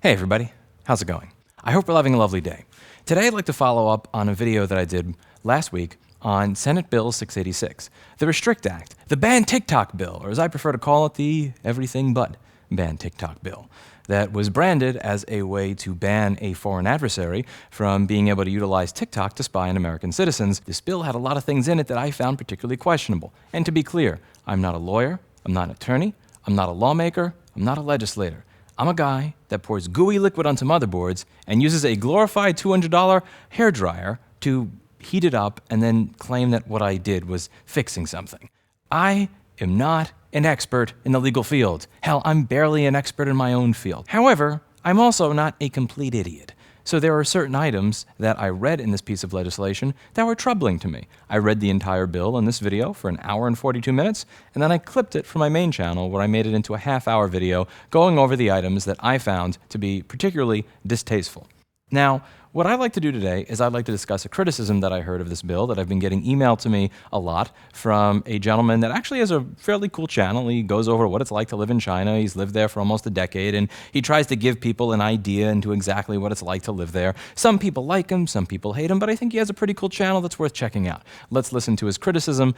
Hey everybody, how's it going? I hope we're having a lovely day. Today I'd like to follow up on a video that I did last week on Senate Bill 686, the Restrict Act, the Ban TikTok Bill, or as I prefer to call it, the Everything But Ban TikTok Bill, that was branded as a way to ban a foreign adversary from being able to utilize TikTok to spy on American citizens. This bill had a lot of things in it that I found particularly questionable. And to be clear, I'm not a lawyer, I'm not an attorney, I'm not a lawmaker, I'm not a legislator. I'm a guy that pours gooey liquid onto motherboards and uses a glorified $200 hairdryer to heat it up and then claim that what I did was fixing something. I am not an expert in the legal field. Hell, I'm barely an expert in my own field. However, I'm also not a complete idiot. So there are certain items that I read in this piece of legislation that were troubling to me. I read the entire bill in this video for an hour and 42 minutes, and then I clipped it from my main channel where I made it into a half-hour video going over the items that I found to be particularly distasteful. Now, what I'd like to do today is I'd like to discuss a criticism that I heard of this bill that I've been getting emailed to me a lot from a gentleman that actually has a fairly cool channel. He goes over what it's like to live in China. He's lived there for almost a decade, and he tries to give people an idea into exactly what it's like to live there. Some people like him, some people hate him, but I think he has a pretty cool channel that's worth checking out. Let's listen to his criticism.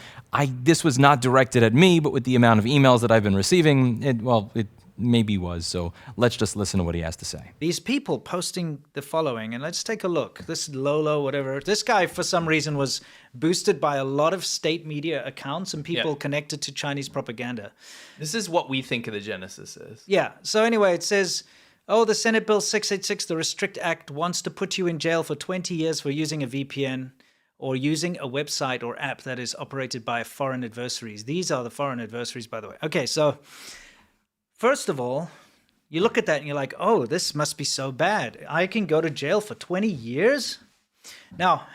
This was not directed at me, but with the amount of emails that I've been receiving, it maybe was, so let's just listen to what he has to say. These people posting the following, and let's take a look. This Lolo, whatever. This guy, for some reason, was boosted by a lot of state media accounts and people connected to Chinese propaganda. This is what we think of the genesis is. Yeah. So anyway, it says, oh, the Senate Bill 686, the Restrict Act, wants to put you in jail for 20 years for using a VPN or using a website or app that is operated by foreign adversaries. These are the foreign adversaries, by the way. Okay, so first of all, you look at that and you're like, oh, this must be so bad. I can go to jail for 20 years? Now,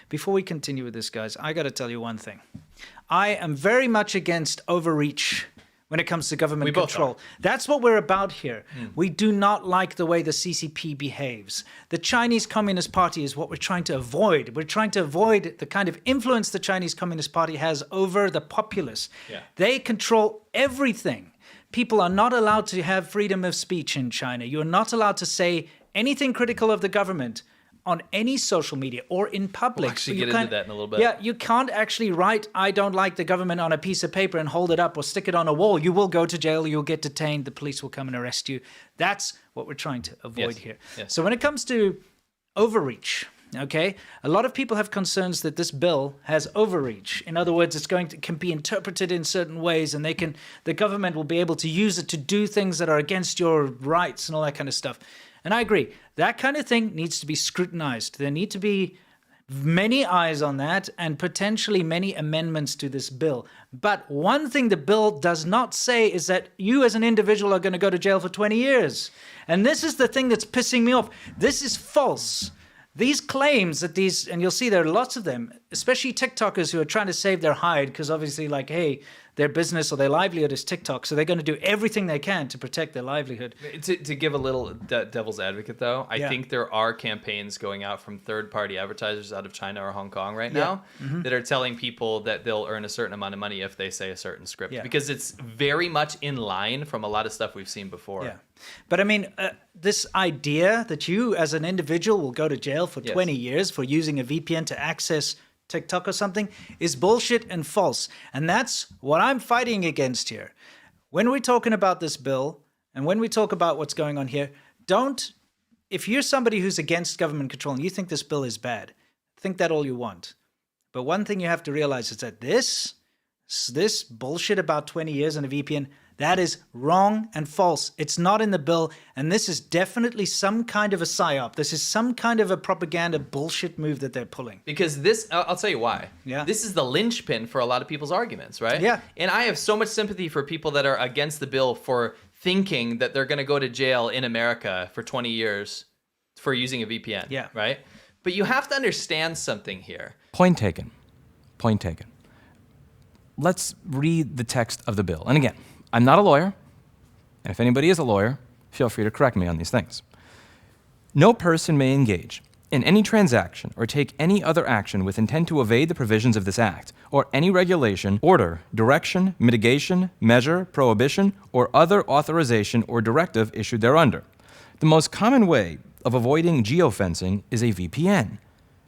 before we continue with this, guys, I got to tell you one thing. I am very much against overreach when it comes to government control. That's what we're about here. We do not like the way the CCP behaves. The Chinese Communist Party is what we're trying to avoid. We're trying to avoid the kind of influence the Chinese Communist Party has over the populace. They control everything. People are not allowed to have freedom of speech in China. You're not allowed to say anything critical of the government on any social media or in public. We'll actually get into that in a little bit. Yeah, you can't actually write, I don't like the government on a piece of paper and hold it up or stick it on a wall. You will go to jail, you'll get detained, the police will come and arrest you. That's what we're trying to avoid here. So when it comes to overreach, okay, a lot of people have concerns that this bill has overreach. In other words, can be interpreted in certain ways, and the government will be able to use it to do things that are against your rights and all that kind of stuff. And I agree, that kind of thing needs to be scrutinized. There need to be many eyes on that and potentially many amendments to this bill. But one thing the bill does not say is that you as an individual are going to go to jail for 20 years. And this is the thing that's pissing me off. This is false. These claims that and you'll see there are lots of them, especially TikTokers who are trying to save their hide because obviously like, hey, their business or their livelihood is TikTok, so they're going to do everything they can to protect their livelihood. To give a little devil's advocate, though, I think there are campaigns going out from third-party advertisers out of China or Hong Kong right now that are telling people that they'll earn a certain amount of money if they say a certain script, because it's very much in line from a lot of stuff we've seen before. Yeah. But I mean, this idea that you as an individual will go to jail for 20 years for using a VPN to access TikTok or something is bullshit and false. And that's what I'm fighting against here. When we're talking about this bill and when we talk about what's going on here, if you're somebody who's against government control and you think this bill is bad, think that all you want. But one thing you have to realize is that this bullshit about 20 years and a VPN, that is wrong and false. It's not in the bill, and this is definitely some kind of a psyop. This is some kind of a propaganda bullshit move that they're pulling. Because I'll tell you why. Yeah. This is the linchpin for a lot of people's arguments, right? Yeah. And I have so much sympathy for people that are against the bill for thinking that they're going to go to jail in America for 20 years for using a VPN. Yeah. Right? But you have to understand something here. Point taken. Point taken. Let's read the text of the bill. And again, I'm not a lawyer, and if anybody is a lawyer, feel free to correct me on these things. No person may engage in any transaction or take any other action with intent to evade the provisions of this act, or any regulation, order, direction, mitigation, measure, prohibition, or other authorization or directive issued thereunder. The most common way of avoiding geofencing is a VPN.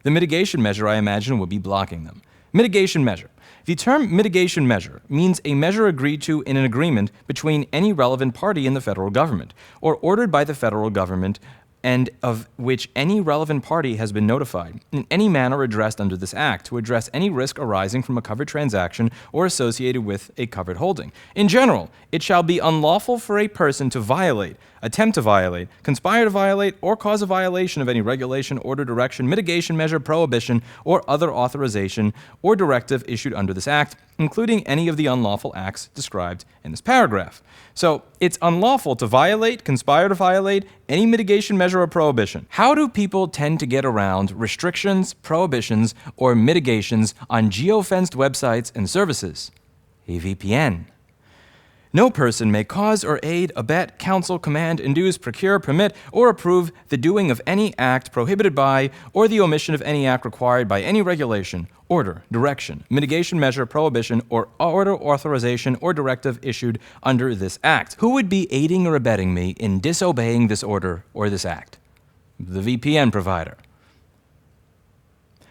The mitigation measure, I imagine, would be blocking them. Mitigation measure. The term mitigation measure means a measure agreed to in an agreement between any relevant party in the federal government, or ordered by the federal government, and of which any relevant party has been notified, in any manner addressed under this act, to address any risk arising from a covered transaction or associated with a covered holding. In general, it shall be unlawful for a person to violate, attempt to violate, conspire to violate, or cause a violation of any regulation, order, direction, mitigation measure, prohibition, or other authorization or directive issued under this act, including any of the unlawful acts described in this paragraph. So it's unlawful to violate, conspire to violate, any mitigation measure or prohibition. How do people tend to get around restrictions, prohibitions, or mitigations on geofenced websites and services? A VPN. No person may cause or aid, abet, counsel, command, induce, procure, permit, or approve the doing of any act prohibited by, or the omission of any act required by any regulation, order, direction, mitigation measure, prohibition, or order, authorization, or directive issued under this act. Who would be aiding or abetting me in disobeying this order or this act? The VPN provider.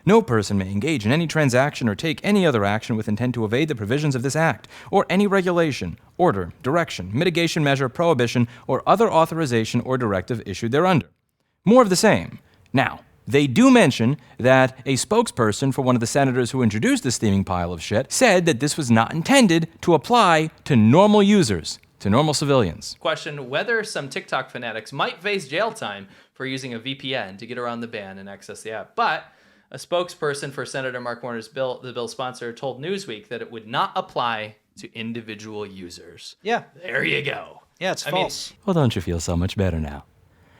No person may engage in any transaction or take any other action with intent to evade the provisions of this act, or any regulation, order, direction, mitigation measure, prohibition, or other authorization or directive issued thereunder. More of the same. Now, they do mention that a spokesperson for one of the senators who introduced this steaming pile of shit said that this was not intended to apply to normal users, to normal civilians. Question whether some TikTok fanatics might face jail time for using a VPN to get around the ban and access the app, but a spokesperson for Senator Mark Warner's bill, the bill's sponsor, told Newsweek that it would not apply to individual users. Yeah. There you go. Yeah, it's false. Well, don't you feel so much better now?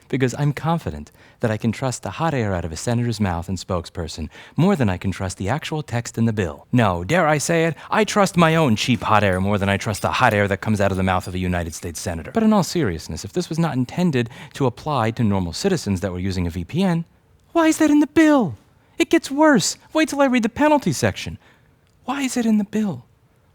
Because I'm confident that I can trust the hot air out of a senator's mouth and spokesperson more than I can trust the actual text in the bill. No, dare I say it, I trust my own cheap hot air more than I trust the hot air that comes out of the mouth of a United States senator. But in all seriousness, if this was not intended to apply to normal citizens that were using a VPN, why is that in the bill? It gets worse. Wait till I read the penalty section. Why is it in the bill?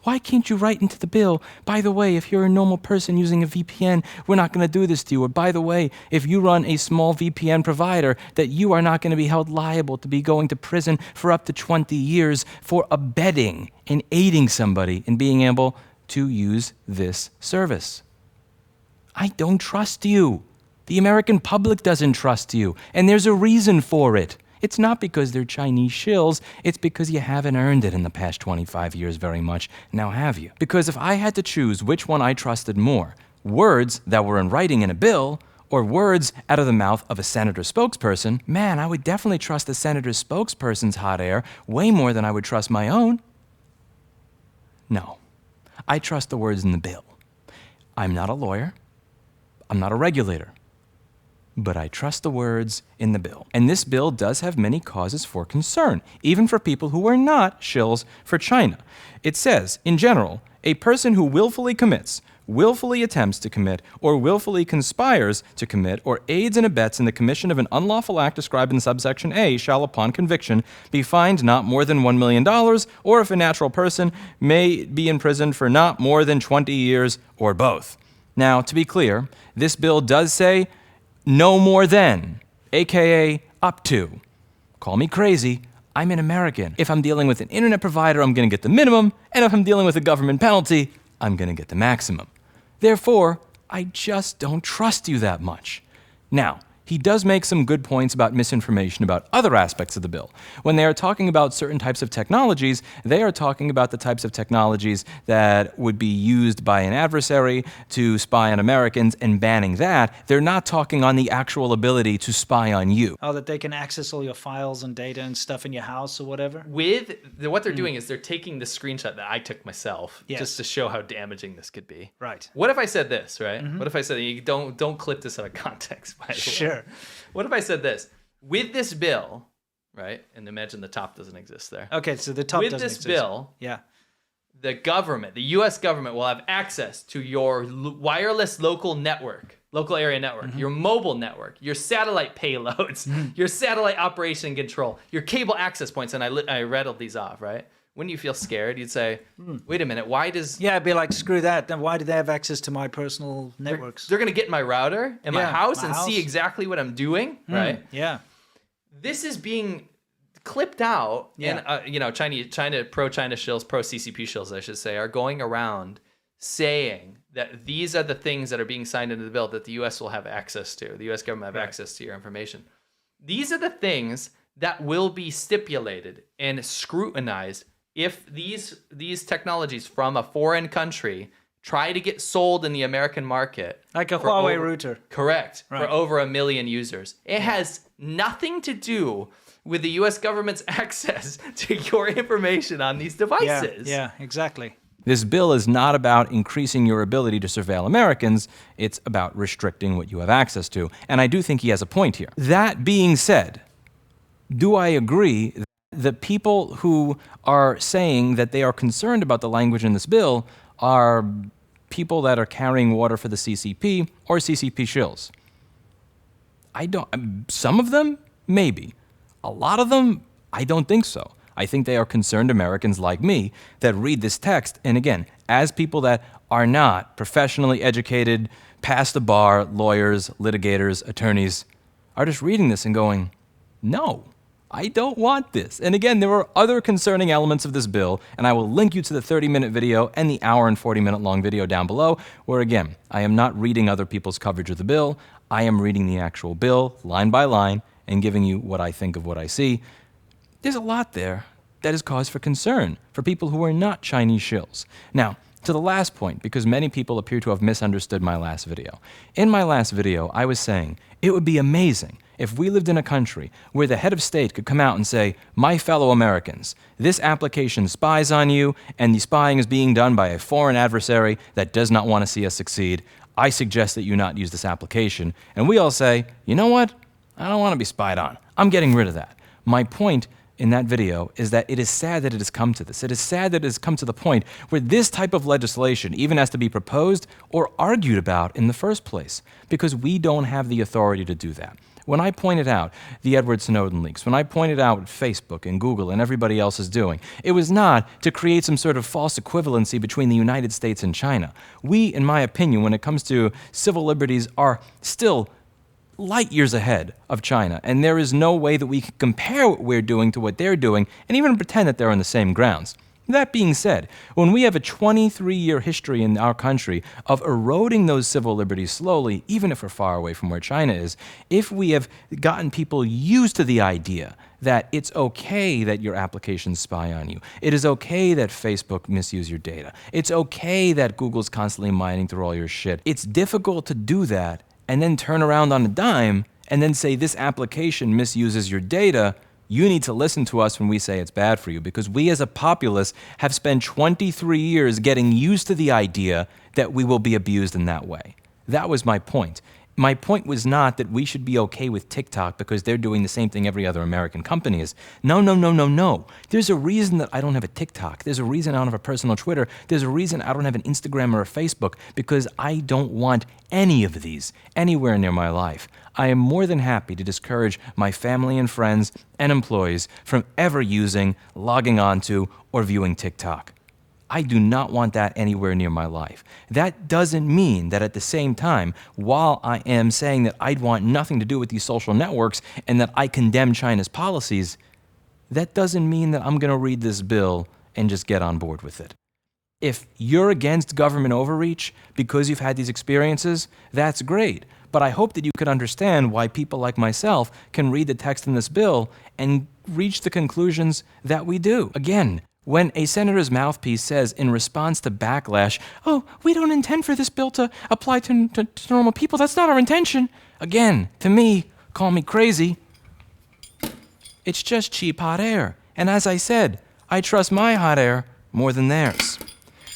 Why can't you write into the bill, by the way, if you're a normal person using a VPN, we're not going to do this to you. Or by the way, if you run a small VPN provider, that you are not going to be held liable to be going to prison for up to 20 years for abetting and aiding somebody in being able to use this service. I don't trust you. The American public doesn't trust you, and there's a reason for it. It's not because they're Chinese shills, it's because you haven't earned it in the past 25 years very much, now have you? Because if I had to choose which one I trusted more, words that were in writing in a bill, or words out of the mouth of a senator spokesperson, man, I would definitely trust the senator's spokesperson's hot air way more than I would trust my own. No, I trust the words in the bill. I'm not a lawyer, I'm not a regulator, but I trust the words in the bill. And this bill does have many causes for concern, even for people who are not shills for China. It says, in general, a person who willfully commits, willfully attempts to commit, or willfully conspires to commit, or aids and abets in the commission of an unlawful act described in subsection A shall, upon conviction, be fined not more than $1 million, or if a natural person may be imprisoned for not more than 20 years, or both. Now, to be clear, this bill does say no more than, aka up to. Call me crazy, I'm an American. If I'm dealing with an internet provider, I'm going to get the minimum, and if I'm dealing with a government penalty, I'm going to get the maximum. Therefore, I just don't trust you that much. Now, he does make some good points about misinformation about other aspects of the bill. When they are talking about certain types of technologies, they are talking about the types of technologies that would be used by an adversary to spy on Americans and banning that. They're not talking on the actual ability to spy on you. Oh, that they can access all your files and data and stuff in your house or whatever? What they're doing is they're taking the screenshot that I took myself just to show how damaging this could be. Right. What if I said this, right? What if I said, you don't clip this out of context, by the way. Sure. What if I said this? With this bill, right? And imagine the top doesn't exist there. Okay, so the top doesn't doesn't exist. exist. Bill, yeah, the government, the U.S. government will have access to your wireless local network, local area network, your mobile network, your satellite payloads, your satellite operation and control, your cable access points, and I rattled these off, right? wouldn't you feel scared? You'd say, wait a minute, why does... Yeah, I'd be like, screw that. Then why do they have access to my personal networks? They're going to get in my router in my house and house. see exactly what I'm doing, right? Yeah. This is being clipped out, and China pro-China shills, pro-CCP shills, I should say, are going around saying that these are the things that are being signed into the bill that the U.S. will have access to. The U.S. government have access to your information. These are the things that will be stipulated and scrutinized if these technologies from a foreign country try to get sold in the American market. Like a Huawei router. Correct. Right. For over 1 million users. It has nothing to do with the U.S. government's access to your information on these devices. Yeah, exactly. This bill is not about increasing your ability to surveil Americans. It's about restricting what you have access to. And I do think he has a point here. That being said, do I agree that the people who are saying that they are concerned about the language in this bill are people that are carrying water for the CCP or CCP shills? Some of them, maybe. A lot of them, I don't think so. I think they are concerned Americans like me that read this text, and again, as people that are not professionally educated, past the bar, lawyers, litigators, attorneys, are just reading this and going, no, I don't want this. And again, there are other concerning elements of this bill, and I will link you to the 30-minute video and the hour and 40-minute long video down below, where again, I am not reading other people's coverage of the bill. I am reading the actual bill, line by line, and giving you what I think of what I see. There's a lot there that is cause for concern for people who are not Chinese shills. Now, to the last point, because many people appear to have misunderstood my last video. In my last video, I was saying it would be amazing if we lived in a country where the head of state could come out and say, my fellow Americans, this application spies on you, and the spying is being done by a foreign adversary that does not want to see us succeed. I suggest that you not use this application. And we all say, you know what? I don't want to be spied on. I'm getting rid of that. My point in that video is that it is sad that it has come to this. It is sad that it has come to the point where this type of legislation even has to be proposed or argued about in the first place, because we don't have the authority to do that. When I pointed out the Edward Snowden leaks, when I pointed out what Facebook and Google and everybody else is doing, it was not to create some sort of false equivalency between the United States and China. We, in my opinion, when it comes to civil liberties, are still light years ahead of China, and there is no way that we can compare what we're doing to what they're doing and even pretend that they're on the same grounds. That being said, when we have a 23-year history in our country of eroding those civil liberties slowly, even if we're far away from where China is, if we have gotten people used to the idea that it's okay that your applications spy on you, it is okay that Facebook misuse your data, it's okay that Google's constantly mining through all your shit, it's difficult to do that and then turn around on a dime and then say this application misuses your data. You need to listen to us when we say it's bad for you, because we as a populace have spent 23 years getting used to the idea that we will be abused in that way. That was my point. My point was not that we should be okay with TikTok because they're doing the same thing every other American company is. No, no, no, no, no. There's a reason that I don't have a TikTok. There's a reason I don't have a personal Twitter. There's a reason I don't have an Instagram or a Facebook, because I don't want any of these anywhere near my life. I am more than happy to discourage my family and friends and employees from ever using, logging onto, or viewing TikTok. I do not want that anywhere near my life. That doesn't mean that at the same time, while I am saying that I'd want nothing to do with these social networks and that I condemn China's policies, that doesn't mean that I'm going to read this bill and just get on board with it. If you're against government overreach because you've had these experiences, that's great. But I hope that you could understand why people like myself can read the text in this bill and reach the conclusions that we do. Again, when a senator's mouthpiece says in response to backlash, oh, we don't intend for this bill to apply to normal people, that's not our intention. Again, to me, call me crazy, it's just cheap hot air. And as I said, I trust my hot air more than theirs.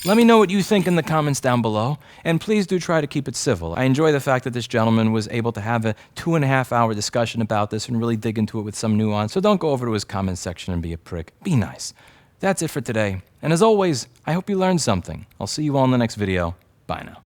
Let me know what you think in the comments down below, and please do try to keep it civil. I enjoy the fact that this gentleman was able to have a 2.5-hour discussion about this and really dig into it with some nuance, so don't go over to his comment section and be a prick. Be nice. That's it for today, and as always, I hope you learned something. I'll see you all in the next video. Bye now.